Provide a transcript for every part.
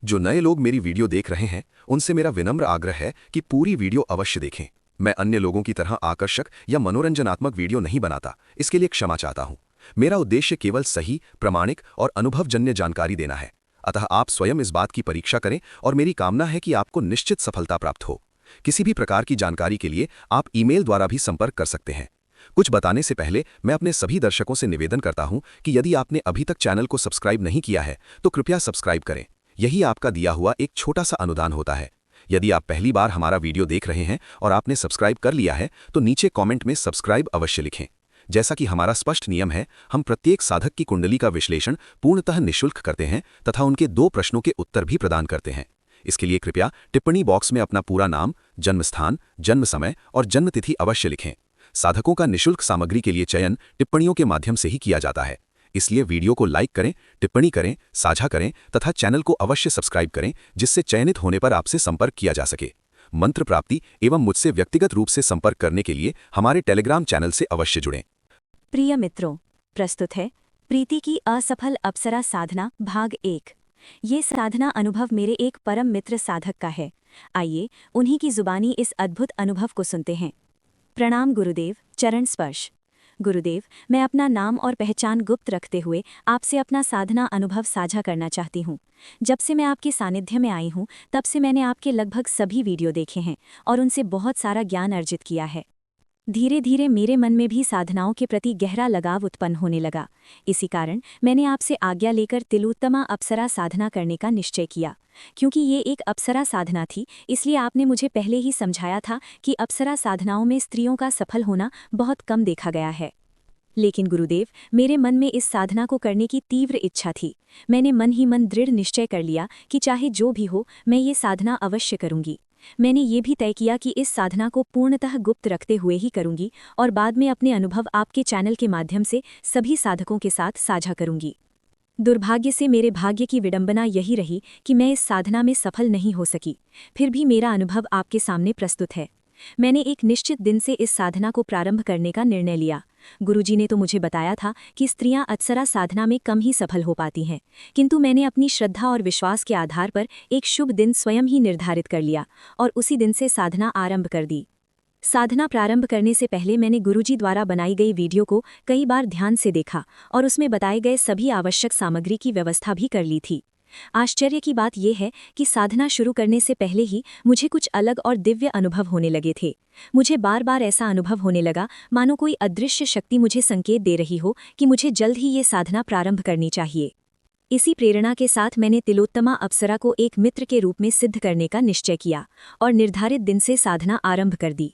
जो नए लोग मेरी वीडियो देख रहे हैं उनसे मेरा विनम्र आग्रह है कि पूरी वीडियो अवश्य देखें। मैं अन्य लोगों की तरह आकर्षक या मनोरंजनात्मक वीडियो नहीं बनाता, इसके लिए क्षमा चाहता हूं। मेरा उद्देश्य केवल सही, प्रामाणिक और अनुभवजन्य जानकारी देना है। अतः आप स्वयं इस बात की परीक्षा करें और मेरी कामना है कि आपको निश्चित सफलता प्राप्त हो। किसी भी प्रकार की जानकारी के लिए आप ईमेल द्वारा भी संपर्क कर सकते हैं। कुछ बताने से पहले मैं अपने सभी दर्शकों से निवेदन करता हूं कि यदि आपने अभी तक चैनल को सब्सक्राइब नहीं किया है तो कृपया सब्सक्राइब करें। यही आपका दिया हुआ एक छोटा सा अनुदान होता है। यदि आप पहली बार हमारा वीडियो देख रहे हैं और आपने सब्सक्राइब कर लिया है तो नीचे कमेंट में सब्सक्राइब अवश्य लिखें। जैसा कि हमारा स्पष्ट नियम है, हम प्रत्येक साधक की कुंडली का विश्लेषण पूर्णतः निःशुल्क करते हैं तथा उनके 2 प्रश्नों के उत्तर भी प्रदान करते हैं। इसके लिए कृपया टिप्पणी बॉक्स में अपना पूरा नाम, जन्म स्थान, जन्म समय और जन्म तिथि अवश्य लिखें। साधकों का निःशुल्क सामग्री के लिए चयन टिप्पणियों के माध्यम से ही किया जाता है। इसलिए वीडियो को लाइक करें, टिप्पणी करें, साझा करें तथा चैनल को अवश्य सब्सक्राइब करें, जिससे चयनित होने पर आपसे संपर्क किया जा सके। मंत्र प्राप्ति एवं मुझसे व्यक्तिगत रूप से संपर्क करने के लिए हमारे टेलीग्राम चैनल से अवश्य जुड़ें। प्रिय मित्रों, प्रस्तुत है प्रीति की असफल अप्सरा साधना भाग 1। ये साधना अनुभव मेरे एक परम मित्र साधक का है। आइए उन्हीं की जुबानी इस अद्भुत अनुभव को सुनते हैं। प्रणाम गुरुदेव। चरण स्पर्श। गुरुदेव, मैं अपना नाम और पहचान गुप्त रखते हुए आपसे अपना साधना अनुभव साझा करना चाहती हूँ। जब से मैं आपके सानिध्य में आई हूँ तब से मैंने आपके लगभग सभी वीडियो देखे हैं और उनसे बहुत सारा ज्ञान अर्जित किया है। धीरे धीरे मेरे मन में भी साधनाओं के प्रति गहरा लगाव उत्पन्न होने लगा। इसी कारण मैंने आपसे आज्ञा लेकर तिलोत्तमा अप्सरा साधना करने का निश्चय किया। क्योंकि ये एक अप्सरा साधना थी, इसलिए आपने मुझे पहले ही समझाया था कि अप्सरा साधनाओं में स्त्रियों का सफल होना बहुत कम देखा गया है। लेकिन गुरुदेव, मेरे मन में इस साधना को करने की तीव्र इच्छा थी। मैंने मन ही मन दृढ़ निश्चय कर लिया कि चाहे जो भी हो, मैं ये साधना अवश्य करूंगी। मैंने ये भी तय किया कि इस साधना को पूर्णतः गुप्त रखते हुए ही करूंगी और बाद में अपने अनुभव आपके चैनल के माध्यम से सभी साधकों के साथ साझा करूंगी। दुर्भाग्य से मेरे भाग्य की विडंबना यही रही कि मैं इस साधना में सफल नहीं हो सकी। फिर भी मेरा अनुभव आपके सामने प्रस्तुत है। मैंने एक निश्चित दिन से इस साधना को प्रारंभ करने का निर्णय लिया। गुरुजी ने तो मुझे बताया था कि स्त्रियां अप्सरा साधना में कम ही सफल हो पाती हैं, किंतु मैंने अपनी श्रद्धा और विश्वास के आधार पर एक शुभ दिन स्वयं ही निर्धारित कर लिया और उसी दिन से साधना आरंभ कर दी। साधना प्रारंभ करने से पहले मैंने गुरुजी द्वारा बनाई गई वीडियो को कई बार ध्यान से देखा और उसमें बताए गए सभी आवश्यक सामग्री की व्यवस्था भी कर ली थी। आश्चर्य की बात यह है कि साधना शुरू करने से पहले ही मुझे कुछ अलग और दिव्य अनुभव होने लगे थे। मुझे बार बार ऐसा अनुभव होने लगा मानो कोई अदृश्य शक्ति मुझे संकेत दे रही हो कि मुझे जल्द ही ये साधना प्रारंभ करनी चाहिए। इसी प्रेरणा के साथ मैंने तिलोत्तमा अप्सरा को एक मित्र के रूप में सिद्ध करने का निश्चय किया और निर्धारित दिन से साधना आरंभ कर दी।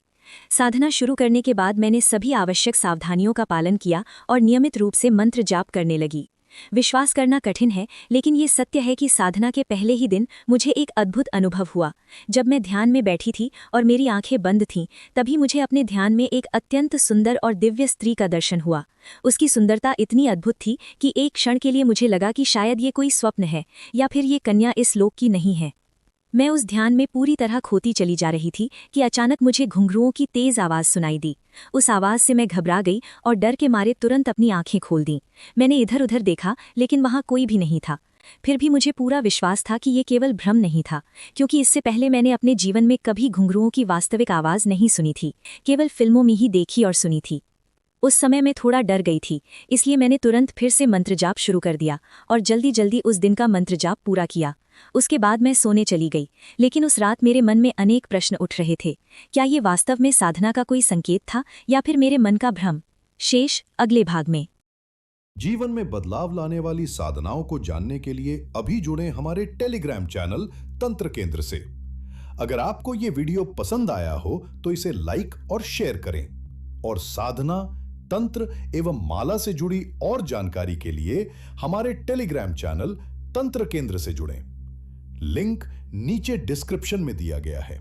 साधना शुरू करने के बाद मैंने सभी आवश्यक सावधानियों का पालन किया और नियमित रूप से मंत्र जाप करने लगी। विश्वास करना कठिन है, लेकिन ये सत्य है कि साधना के पहले ही दिन मुझे एक अद्भुत अनुभव हुआ। जब मैं ध्यान में बैठी थी और मेरी आंखें बंद थीं, तभी मुझे अपने ध्यान में एक अत्यंत सुंदर और दिव्य स्त्री का दर्शन हुआ। उसकी सुंदरता इतनी अद्भुत थी कि एक क्षण के लिए मुझे लगा कि शायद ये कोई स्वप्न है या फिर ये कन्या इस लोक की नहीं है। मैं उस ध्यान में पूरी तरह खोती चली जा रही थी कि अचानक मुझे घुंघरुओं की तेज आवाज सुनाई दी। उस आवाज से मैं घबरा गई और डर के मारे तुरंत अपनी आंखें खोल दीं। मैंने इधर उधर देखा, लेकिन वहां कोई भी नहीं था। फिर भी मुझे पूरा विश्वास था कि ये केवल भ्रम नहीं था, क्योंकि इससे पहले मैंने अपने जीवन में कभी घुंघरुओं की वास्तविक आवाज नहीं सुनी थी, केवल फिल्मों में ही देखी और सुनी थी। उस समय मैं थोड़ा डर गई थी, इसलिए मैंने तुरंत फिर से मंत्र जाप शुरू कर दिया और जल्दी जल्दी उस दिन का मंत्र जाप पूरा किया। उसके बाद मैं सोने चली गई, लेकिन उस रात मेरे मन में अनेक प्रश्न उठ रहे थे। क्या ये वास्तव में साधना का कोई संकेत था या फिर मेरे मन का भ्रम? शेष अगले भाग में। जीवन में बदलाव लाने वाली साधनाओं को जानने के लिए अभी जुड़े हमारे टेलीग्राम चैनल तंत्र केंद्र से। अगर आपको ये वीडियो पसंद आया हो तो इसे लाइक और शेयर करें और साधना, तंत्र एवं माला से जुड़ी और जानकारी के लिए हमारे टेलीग्राम चैनल तंत्र केंद्र से जुड़ें। लिंक नीचे डिस्क्रिप्शन में दिया गया है।